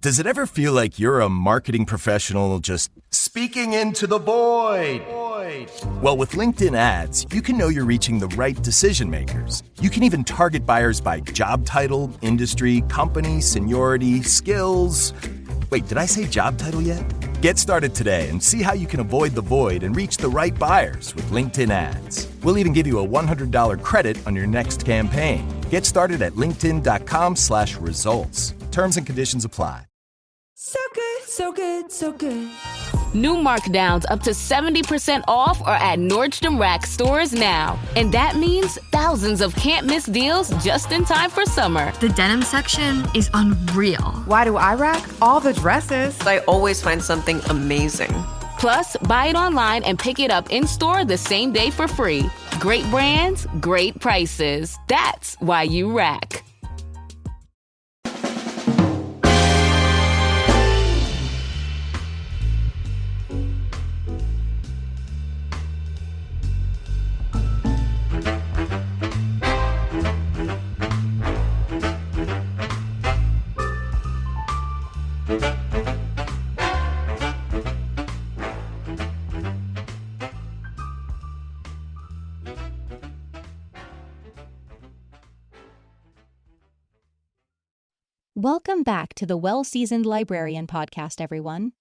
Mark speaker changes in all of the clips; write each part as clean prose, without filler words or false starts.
Speaker 1: Does it ever feel like you're a marketing professional just speaking into the void? Well, with LinkedIn ads, you can know you're reaching the right decision makers. You can even target buyers by job title, industry, company, seniority, skills. Wait, did I say job title yet? Get started today and see how you can avoid the void and reach the right buyers with LinkedIn ads. We'll even give you a $100 credit on your next campaign. Get started at linkedin.com/results. Terms and conditions apply.
Speaker 2: So good, so good, so good.
Speaker 3: New markdowns up to 70% off are at Nordstrom Rack stores now. And that means thousands of can't-miss deals just in time for summer.
Speaker 4: The denim section is unreal.
Speaker 2: Why do I rack? All the dresses.
Speaker 5: I always find something amazing.
Speaker 3: Plus, buy it online and pick it up in-store the same day for free. Great brands, great prices. That's why you rack.
Speaker 6: Welcome back to the Well Seasoned Librarian Podcast, everyone.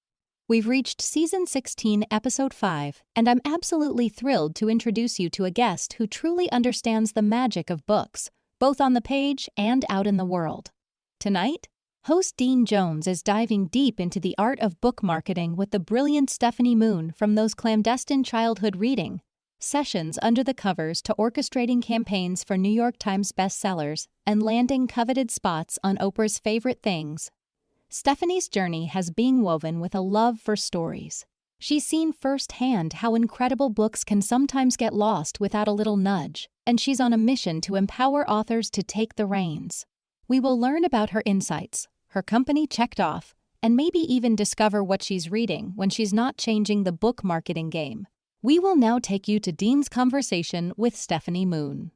Speaker 6: We've reached Season 16, Episode 5, and I'm absolutely thrilled to introduce you to a guest who truly understands the magic of books, both on the page and out in the world. Tonight, host Dean Jones is diving deep into the art of book marketing with the brilliant Stephanie Moon from those clandestine childhood reading sessions under the covers to orchestrating campaigns for New York Times Bestsellers and landing coveted spots on Oprah's favorite things. Stephanie's journey has been woven with a love for stories. She's seen firsthand how incredible books can sometimes get lost without a little nudge, and she's on a mission to empower authors to take the reins. We will learn about her insights, her company checked off, and maybe even discover what she's reading when she's not changing the book marketing game. We will now take you to Dean's conversation with Stephanie Moon.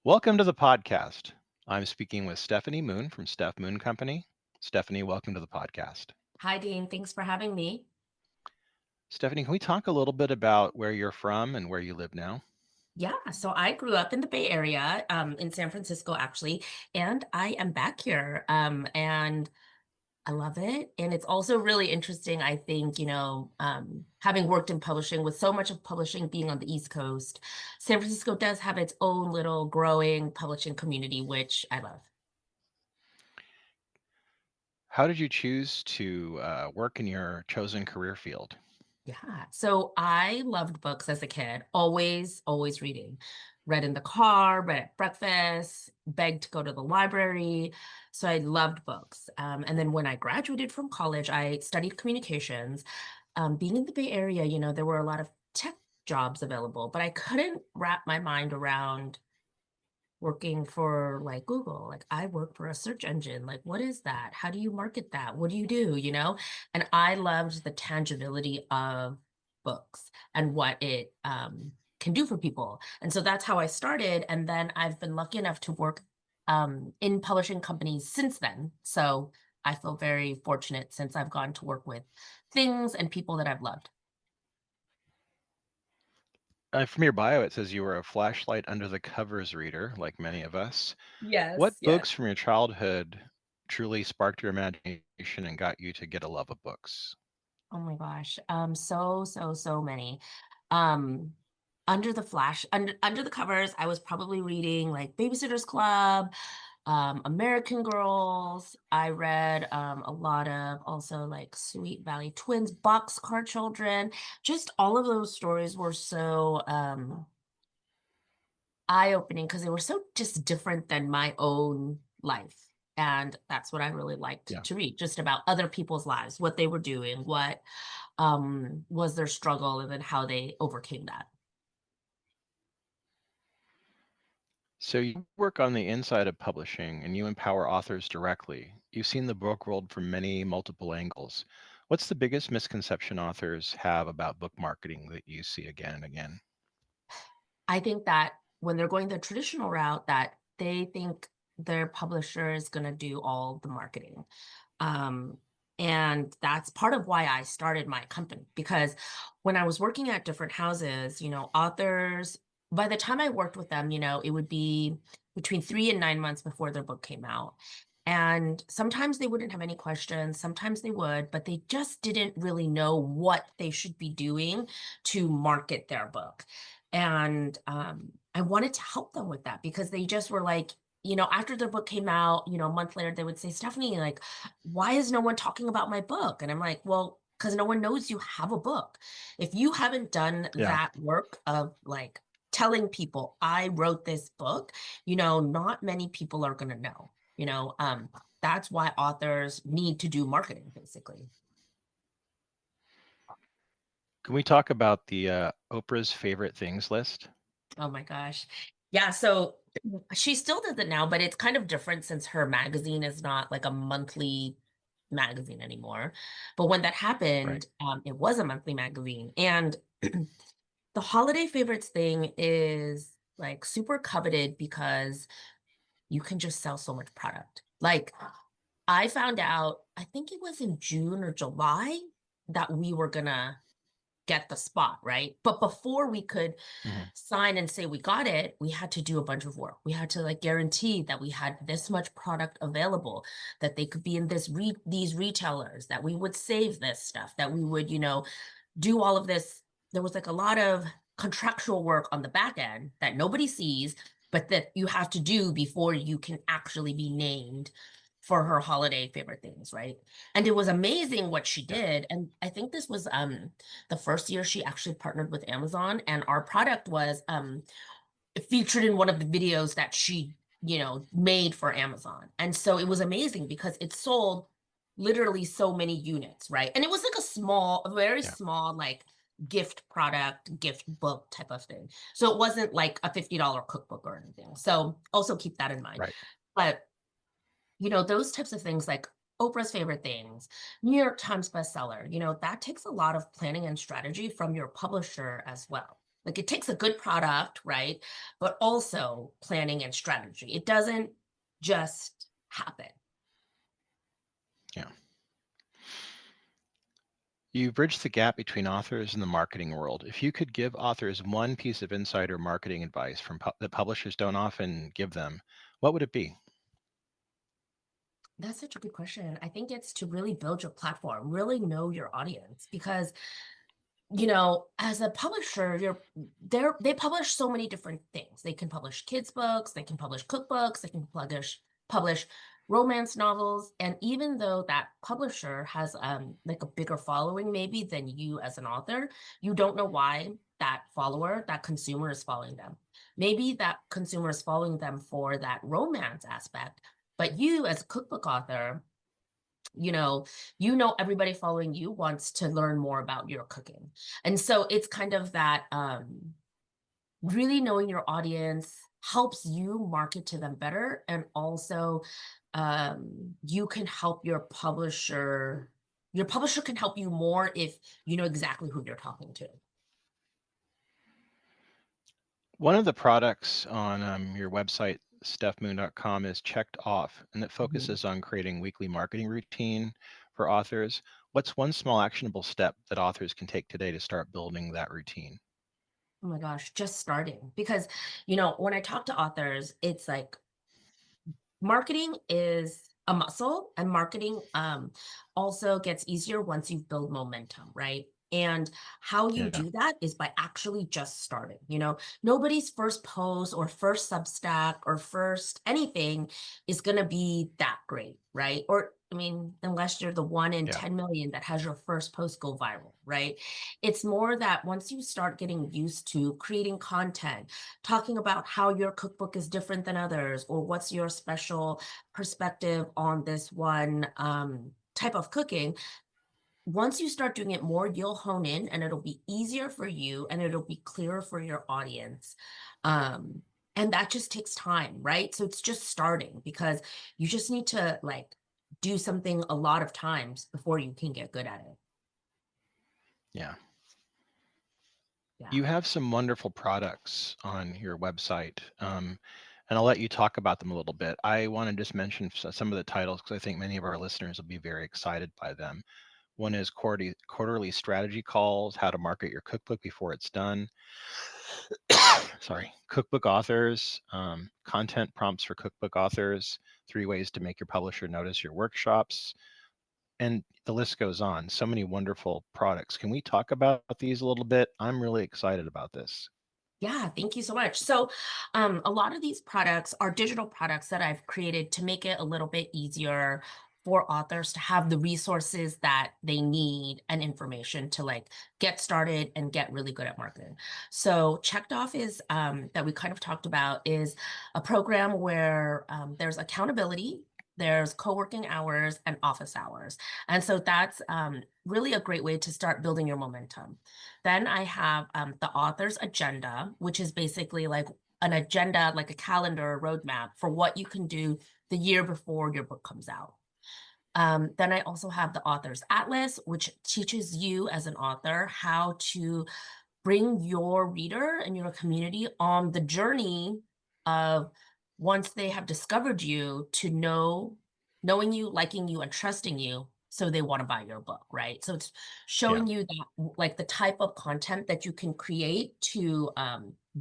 Speaker 7: Welcome to the podcast. I'm speaking with Stephanie Moon from Steph Moon Company. Stephanie, welcome to the podcast.
Speaker 8: Hi, Dean. Thanks for having me.
Speaker 7: Stephanie, can we talk a little bit about where you're from and where you live now?
Speaker 8: Yeah, so I grew up in the Bay Area, in San Francisco, actually, and I am back here, and I love it. And it's also really interesting, I think, having worked in publishing, with so much of publishing being on the East Coast, San Francisco does have its own little growing publishing community, which I love.
Speaker 7: How did you choose to work in your chosen career field?
Speaker 8: Yeah. So I loved books as a kid, always reading. Read in the car, read at breakfast, begged to go to the library. So I loved books. And then when I graduated from college, I studied communications. Being in the Bay Area, there were a lot of tech jobs available, but I couldn't wrap my mind around working for like Google. Like, I work for a search engine. Like, what is that? How do you market that? What do you do? And I loved the tangibility of books and what it can do for people. And so that's how I started. And then I've been lucky enough to work in publishing companies since then. So I feel very fortunate since I've gone to work with things and people that I've loved.
Speaker 7: From your bio, it says you were a flashlight under the covers reader, like many of us.
Speaker 8: Yes.
Speaker 7: What books from your childhood truly sparked your imagination and got you to get a love of books?
Speaker 8: Oh my gosh. So many. Under the covers, I was probably reading like Babysitter's Club, American Girls. I read a lot of also like Sweet Valley Twins, Boxcar Children. Just all of those stories were so eye-opening because they were so just different than my own life. And that's what I really liked to read, just about other people's lives, what they were doing, what was their struggle, and then how they overcame that.
Speaker 7: So you work on the inside of publishing and you empower authors directly. You've seen the book world from many multiple angles. What's the biggest misconception authors have about book marketing that you see again and again?
Speaker 8: I think that when they're going the traditional route, that they think their publisher is going to do all the marketing. Um, and that's part of why I started my company, because when I was working at different houses, authors, by the time I worked with them, it would be between 3 and 9 months before their book came out. And sometimes they wouldn't have any questions, sometimes they would, but they just didn't really know what they should be doing to market their book. And I wanted to help them with that, because they just were like, after their book came out, a month later, they would say, Stephanie, like, why is no one talking about my book? And I'm like, well, because no one knows you have a book. If you haven't done
Speaker 7: Yeah.
Speaker 8: that work of like telling people I wrote this book, not many people are going to know, that's why authors need to do marketing, basically.
Speaker 7: Can we talk about the Oprah's favorite things list?
Speaker 8: Oh my gosh. Yeah, so she still does it now, but it's kind of different since her magazine is not like a monthly magazine anymore. But when that
Speaker 7: Right.
Speaker 8: happened, it was a monthly magazine. And the holiday favorites thing is like super coveted because you can just sell so much product. Like I found out, I think it was in June or July, that we were gonna get the spot, right? But before we could
Speaker 7: Mhm.
Speaker 8: sign and say we got it, we had to do a bunch of work. We had to like guarantee that we had this much product available, that they could be in these retailers, that we would save this stuff, that we would, do all of this. There was like a lot of contractual work on the back end that nobody sees, but that you have to do before you can actually be named for her holiday favorite things, right? And it was amazing what she
Speaker 7: Yeah.
Speaker 8: did. And I think this was the first year she actually partnered with Amazon, and our product was featured in one of the videos that she, made for Amazon. And so it was amazing because it sold literally so many units, right? And it was like a very
Speaker 7: Yeah.
Speaker 8: small, like gift product, gift book type of thing. So it wasn't like a $50 cookbook or anything. So also keep that in mind.
Speaker 7: Right.
Speaker 8: But those types of things, like Oprah's favorite things, New York Times bestseller, that takes a lot of planning and strategy from your publisher as well. Like it takes a good product, right? But also planning and strategy. It doesn't just happen.
Speaker 7: Yeah. You bridge the gap between authors and the marketing world. If you could give authors one piece of insider marketing advice that publishers don't often give them, what would it be?
Speaker 8: That's such a good question. I think it's to really build your platform, really know your audience, because as a publisher, they publish so many different things. They can publish kids books, they can publish cookbooks, they can publish romance novels. And even though that publisher has like a bigger following maybe than you as an author, you don't know why that consumer is following them. Maybe that consumer is following them for that romance aspect, but you as a cookbook author, everybody following you wants to learn more about your cooking. And so it's kind of that really knowing your audience helps you market to them better. And also you can help your publisher can help you more if you know exactly who you're talking to.
Speaker 7: One of the products on your website, stephmoon.com, is checked off, and it focuses on creating weekly marketing routine for authors. What's one small actionable step that authors can take today to start building that routine?
Speaker 8: Oh my gosh, just starting. Because, when I talk to authors, it's like marketing is a muscle, and marketing also gets easier once you've built momentum, right? And how you
Speaker 7: Yeah.
Speaker 8: do that is by actually just starting. Nobody's first post or first Substack or first anything is going to be that great, right? Or I mean, unless you're the 1 in
Speaker 7: Yeah.
Speaker 8: 10 million that has your first post go viral, right? It's more that once you start getting used to creating content, talking about how your cookbook is different than others, or what's your special perspective on this one type of cooking. Once you start doing it more, you'll hone in, and it'll be easier for you, and it'll be clearer for your audience. And that just takes time, right? So it's just starting, because you just need to like do something a lot of times before you can get good at it.
Speaker 7: Yeah.
Speaker 8: Yeah.
Speaker 7: You have some wonderful products on your website, and I'll let you talk about them a little bit. I want to just mention some of the titles because I think many of our listeners will be very excited by them. One is quarterly strategy calls, how to market your cookbook before it's done. Sorry, cookbook authors, content prompts for cookbook authors, 3 ways to make your publisher notice your workshops, and the list goes on. So many wonderful products. Can we talk about these a little bit? I'm really excited about this.
Speaker 8: Yeah, thank you so much. So, a lot of these products are digital products that I've created to make it a little bit easier for authors to have the resources that they need and information to like get started and get really good at marketing. So, Checked Off is that we kind of talked about is a program where there's accountability. There's co-working hours and office hours. And so that's really a great way to start building your momentum. Then I have the author's agenda, which is basically like an agenda, like a calendar, a roadmap for what you can do the year before your book comes out. Then I also have the author's atlas, which teaches you as an author how to bring your reader and your community on the journey of once they have discovered you to knowing you, liking you, and trusting you, so they want to buy your book, right? So it's
Speaker 7: Yeah.
Speaker 8: showing you that like the type of content that you can create to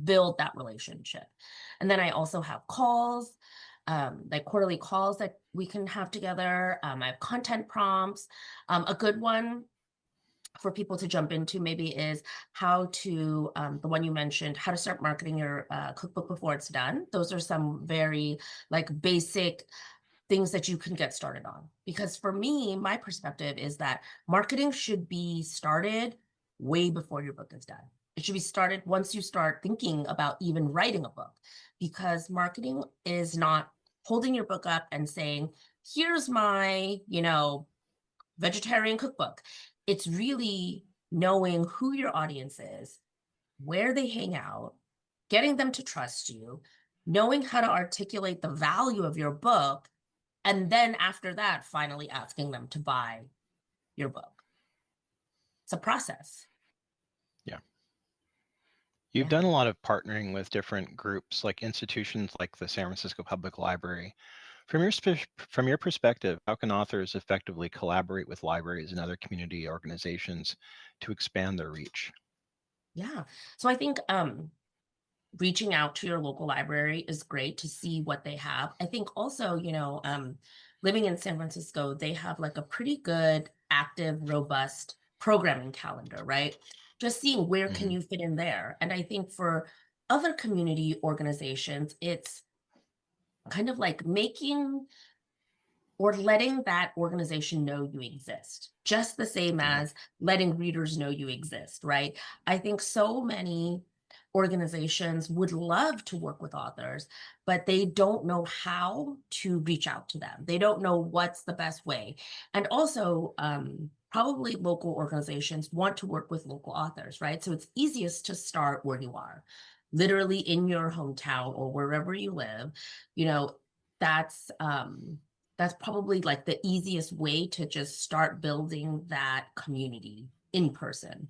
Speaker 8: build that relationship. And then I also have calls, like quarterly calls that we can have together. I have content prompts. A good one for people to jump into maybe is how to the one you mentioned, how to start marketing your cookbook before it's done. Those are some very like basic things that you can get started on, because for me, my perspective is that marketing should be started way before your book is done. It should be started once you start thinking about even writing a book, because marketing is not holding your book up and saying, here's my vegetarian cookbook. It's really knowing who your audience is, where they hang out, getting them to trust you, knowing how to articulate the value of your book, and then after that, finally asking them to buy your book. It's a process.
Speaker 7: Yeah. You've
Speaker 8: Yeah.
Speaker 7: done a lot of partnering with different groups, like institutions like the San Francisco Public Library. From your perspective, how can authors effectively collaborate with libraries and other community organizations to expand their reach?
Speaker 8: Yeah. So I think reaching out to your local library is great to see what they have. I think also, living in San Francisco, they have like a pretty good, active, robust programming calendar, right? Just seeing where can
Speaker 7: Mhm.
Speaker 8: you fit in there. And I think for other community organizations, it's kind of like making or letting that organization know you exist, just the same
Speaker 7: Yeah.
Speaker 8: as letting readers know you exist, right? I think so many organizations would love to work with authors, but they don't know how to reach out to them. They don't know what's the best way. And also, probably local organizations want to work with local authors, right? So it's easiest to start where you are, literally in your hometown or wherever you live. You know, that's that's probably like the easiest way to just start building that community in person.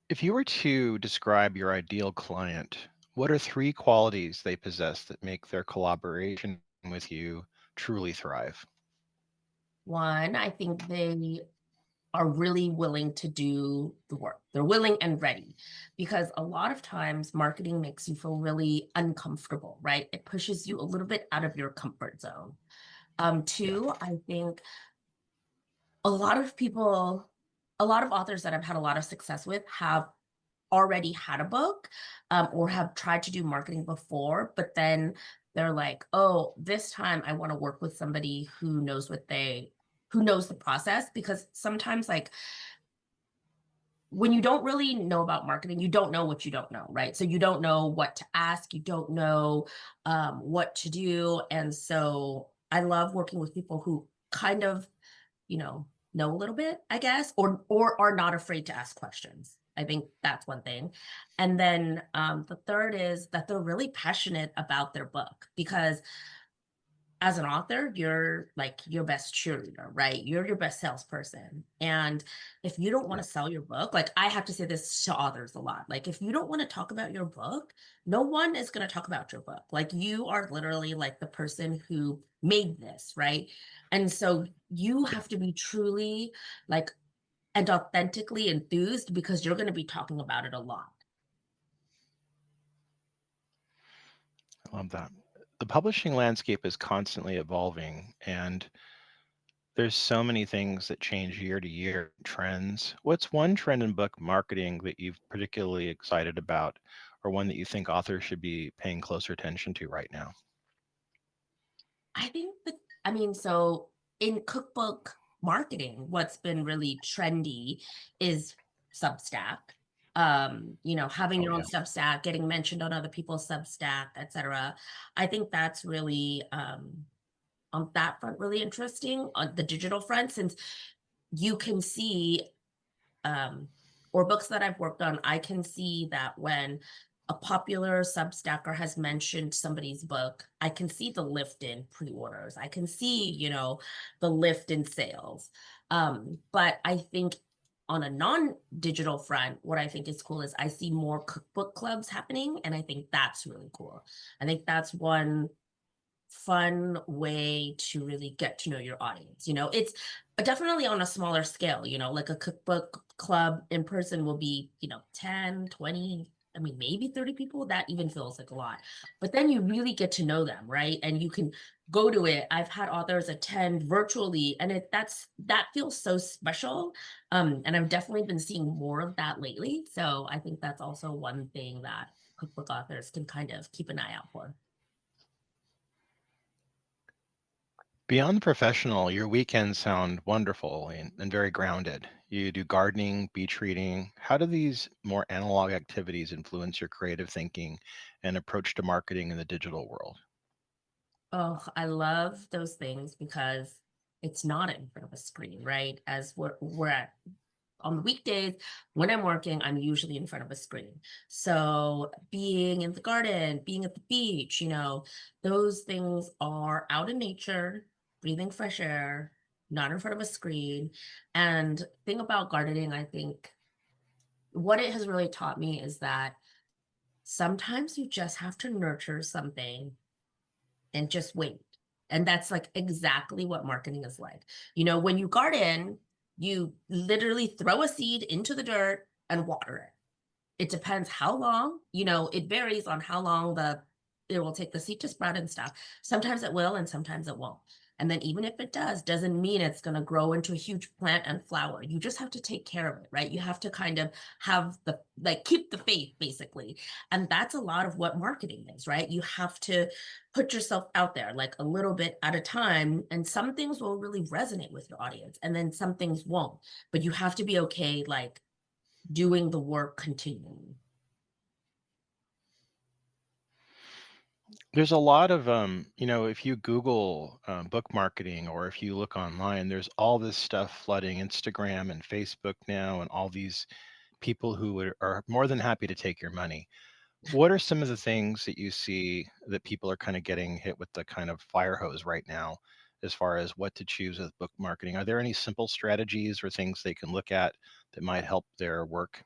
Speaker 7: If you were to describe your ideal client, what are 3 qualities they possess that make their collaboration with you truly thrive?
Speaker 8: One, I think they are really willing to do the work. They're willing and ready, because a lot of times marketing makes you feel really uncomfortable, right? It pushes you a little bit out of your comfort zone.
Speaker 7: Yeah.
Speaker 8: Two, I think a lot of people, a lot of authors that I've had a lot of success with have already had a book, or have tried to do marketing before, but then they're like, oh, this time I want to work with somebody who knows the process, because sometimes like when you don't really know about marketing, you don't know what you don't know, right? So you don't know what to ask, you don't know what to do. And so I love working with people who kind of, know a little bit, I guess, or are not afraid to ask questions. I think that's one thing. And then the third is that they're really passionate about their book, because as an author, you're like your best cheerleader, right? You're your best salesperson. And if you don't want to sell your book, like I have to say this to authors a lot, like if you don't want to talk about your book, no one is going to talk about your book. Like you are literally like the person who made this, right? And so you have to be truly like and authentically enthused because you're going to be talking about it a lot.
Speaker 7: I love that. The publishing landscape is constantly evolving, and there's so many things that change year to year, trends. What's one trend in book marketing that you've particularly excited about, or one that you think authors should be paying closer attention to right now?
Speaker 8: I think that, I mean, so in cookbook marketing, what's been really trendy is Substack. Having
Speaker 7: Oh,
Speaker 8: your own
Speaker 7: yeah.
Speaker 8: Substack, getting mentioned on other people's Substack, etc. I think that's really on that front really interesting on the digital front, since you can see or books that I've worked on, I can see that when a popular Substacker has mentioned somebody's book, I can see the lift in pre-orders. I can see, the lift in sales. But I think on a non-digital front, what I think is cool is I see more cookbook clubs happening, and I think that's really cool. I think that's one fun way to really get to know your audience. It's definitely on a smaller scale, like a cookbook club in person will be, 10, 20, I mean, maybe 30 people. That even feels like a lot. But then you really get to know them, right? And you can go to it. I've had authors attend virtually, and that feels so special. And I've definitely been seeing more of that lately. So I think that's also one thing that cookbook authors can kind of keep an eye out for.
Speaker 7: Beyond the professional, your weekends sound wonderful and very grounded. You do gardening, beach reading. How do these more analog activities influence your creative thinking and approach to marketing in the digital world?
Speaker 8: Oh, I love those things because it's not in front of a screen, right? As we're at on the weekdays, when I'm working, I'm usually in front of a screen. So being in the garden, being at the beach, those things are out in nature, breathing fresh air, not in front of a screen. And thing about gardening, I think what it has really taught me is that sometimes you just have to nurture something and just wait. And that's like exactly what marketing is like. When you garden, you literally throw a seed into the dirt and water it. It depends how long, it varies on how long it will take the seed to sprout and stuff. Sometimes it will and sometimes it won't. And then even if it doesn't mean it's going to grow into a huge plant and flower. You just have to take care of it, right? You have to kind of have keep the faith basically. And that's a lot of what marketing is, right? You have to put yourself out there like a little bit at a time. And some things will really resonate with your audience and then some things won't. But you have to be okay, like doing the work continually.
Speaker 7: There's a lot of, if you Google book marketing, or if you look online, there's all this stuff flooding Instagram and Facebook now, and all these people who are more than happy to take your money. What are some of the things that you see that people are kind of getting hit with the kind of fire hose right now, as far as what to choose with book marketing? Are there any simple strategies or things they can look at that might help their work?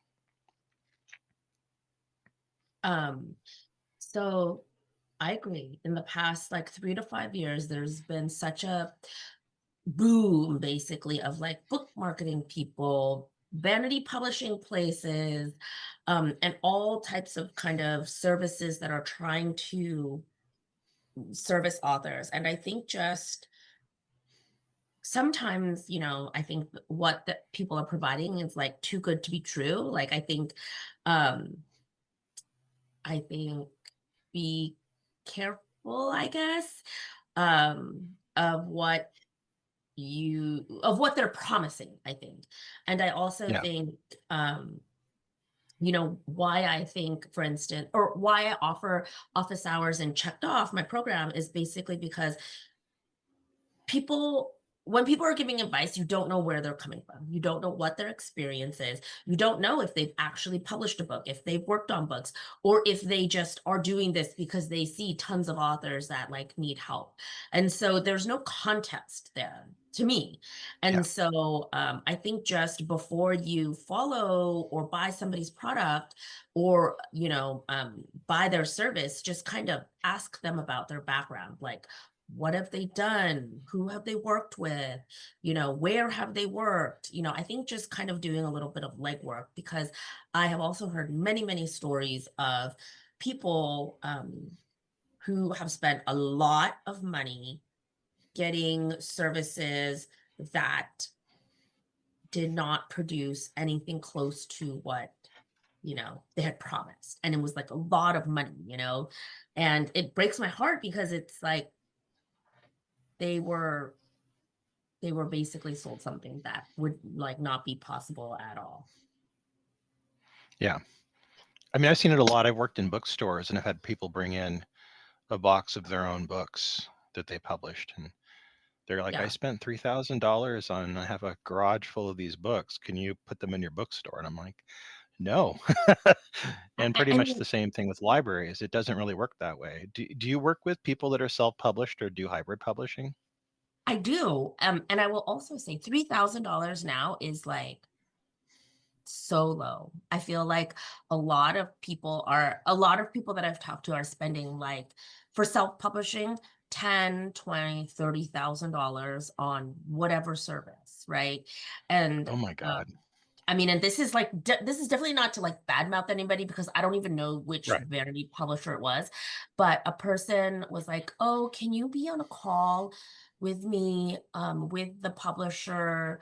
Speaker 8: So I agree. In the past, like 3 to 5 years, there's been such a boom, basically, of like book marketing people, vanity publishing places, and all types of kind of services that are trying to service authors. And I think just sometimes, I think what the people are providing is like too good to be true. Like um, I think be careful, I guess, of what they're promising, I think. And I also
Speaker 7: Yeah.
Speaker 8: think, why I think, for instance, or why I offer office hours and checked off my program is basically because people when people are giving advice, you don't know where they're coming from. You don't know what their experience is. You don't know if they've actually published a book, if they've worked on books, or if they just are doing this because they see tons of authors that like need help. And so there's no context there to me.
Speaker 7: Yeah.
Speaker 8: And so I think just before you follow or buy somebody's product or, buy their service, just kind of ask them about their background. Like, what have they done? Who have they worked with? Where have they worked? I think just kind of doing a little bit of legwork, because I have also heard many, many stories of people who have spent a lot of money getting services that did not produce anything close to what they had promised. And it was like a lot of money, and it breaks my heart because it's like they were basically sold something that would like not be possible at all.
Speaker 7: Yeah. I mean, I've seen it a lot. I've worked in bookstores and I've had people bring in a box of their own books that they published. And they're like, I
Speaker 8: Yeah.
Speaker 7: spent $3,000 I have a garage full of these books. Can you put them in your bookstore? And I'm like, no. And pretty much
Speaker 8: And
Speaker 7: the same thing with libraries. It doesn't really work that way. Do you work with people that are self-published or do hybrid publishing?
Speaker 8: I do. And I will also say $3,000 now is like so low. I feel like a lot of people that I've talked to are spending like for self-publishing 10, 20, $30,000 on whatever service, right? And
Speaker 7: Oh my God.
Speaker 8: I mean, and this is like this is definitely not to like badmouth anybody, because I don't even know which
Speaker 7: Right.
Speaker 8: vanity publisher it was, but a person was like, "Oh, can you be on a call with me with the publisher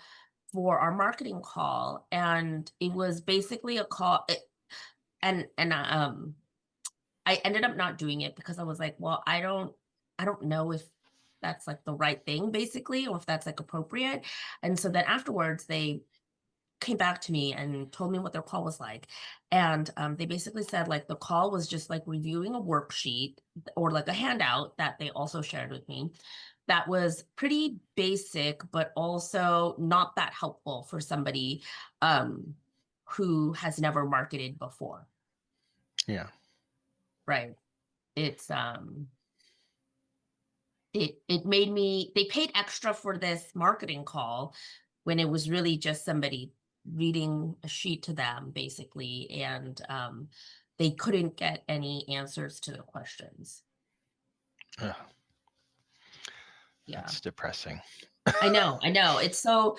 Speaker 8: for our marketing call?" And it was basically a call, and I ended up not doing it because I was like, "Well, I don't know if that's like the right thing, basically, or if that's like appropriate." And so then afterwards, they came back to me and told me what their call was like. And they basically said like the call was just like reviewing a worksheet or like a handout that they also shared with me that was pretty basic, but also not that helpful for somebody who has never marketed before.
Speaker 7: Yeah.
Speaker 8: Right. It's it made me, they paid extra for this marketing call when it was really just somebody reading a sheet to them, basically, and they couldn't get any answers to the questions.
Speaker 7: Ugh,
Speaker 8: Yeah,
Speaker 7: that's depressing.
Speaker 8: I know. It's so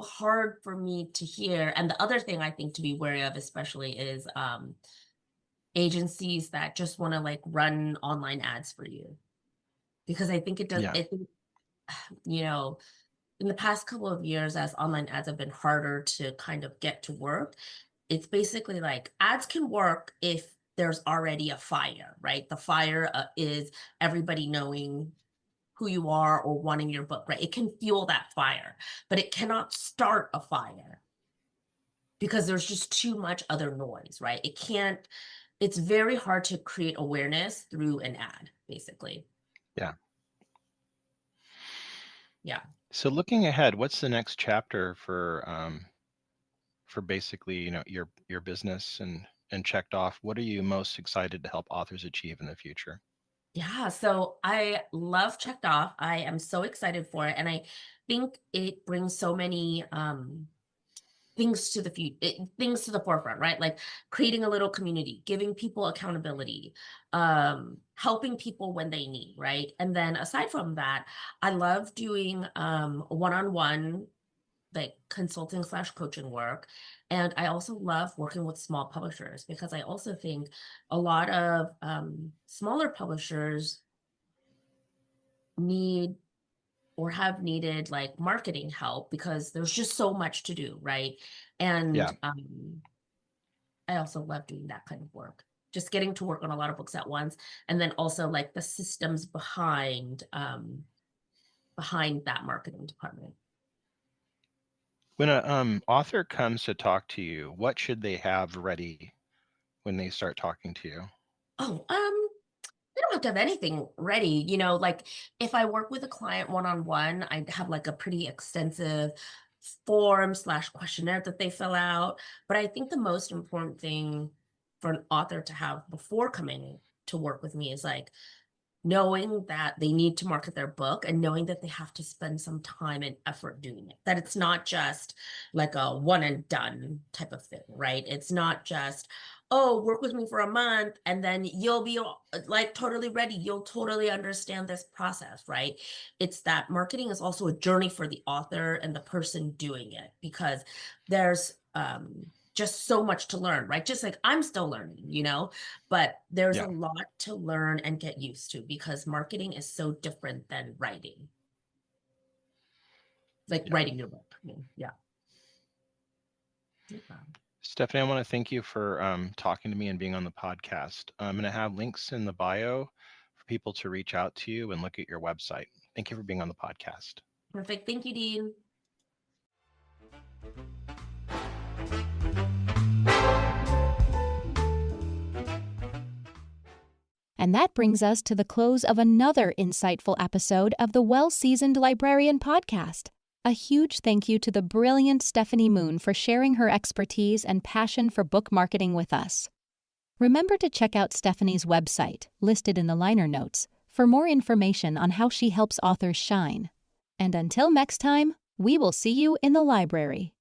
Speaker 8: hard for me to hear. And the other thing I think to be wary of, especially, is agencies that just want to like run online ads for you, because I think it does.
Speaker 7: Yeah.
Speaker 8: I think in the past couple of years, as online ads have been harder to kind of get to work, it's basically like ads can work if there's already a fire, right? The fire is everybody knowing who you are or wanting your book, right? It can fuel that fire, but it cannot start a fire because there's just too much other noise, right? It's very hard to create awareness through an ad, basically.
Speaker 7: Yeah.
Speaker 8: Yeah.
Speaker 7: So looking ahead, what's the next chapter for basically, your business and checked off? What are you most excited to help authors achieve in the future?
Speaker 8: Yeah, so I love Checked Off. I am so excited for it. And I think it brings so many things to the things to the forefront, right? Like creating a little community, giving people accountability, helping people when they need, right? And then aside from that, I love doing one-on-one like consulting / coaching work. And I also love working with small publishers, because I also think a lot of smaller publishers need or have needed like marketing help because there's just so much to do, right? And
Speaker 7: Yeah.
Speaker 8: I also love doing that kind of work, just getting to work on a lot of books at once, and then also like the systems behind that marketing department.
Speaker 7: When a author comes to talk to you, what should they have ready when they start talking to you?
Speaker 8: Oh, they don't don't have anything ready, like if I work with a client one-on-one, I have like a pretty extensive form/questionnaire that they fill out. But I think the most important thing for an author to have before coming to work with me is like knowing that they need to market their book and knowing that they have to spend some time and effort doing it, that it's not just like a one and done type of thing, right? It's not just, oh, work with me for a month and then you'll be like totally ready. You'll totally understand this process, right? It's that marketing is also a journey for the author and the person doing it, because there's just so much to learn, right? Just like I'm still learning, but there's a lot to learn and get used to, because marketing is so different than writing. Like writing your book. Yeah.
Speaker 7: Stephanie, I want to thank you for talking to me and being on the podcast. I'm going to have links in the bio for people to reach out to you and look at your website. Thank you for being on the podcast.
Speaker 8: Perfect. Thank you, Dean.
Speaker 6: And that brings us to the close of another insightful episode of the Well Seasoned Librarian Podcast. A huge thank you to the brilliant Stephanie Moon for sharing her expertise and passion for book marketing with us. Remember to check out Stephanie's website, listed in the liner notes, for more information on how she helps authors shine. And until next time, we will see you in the library.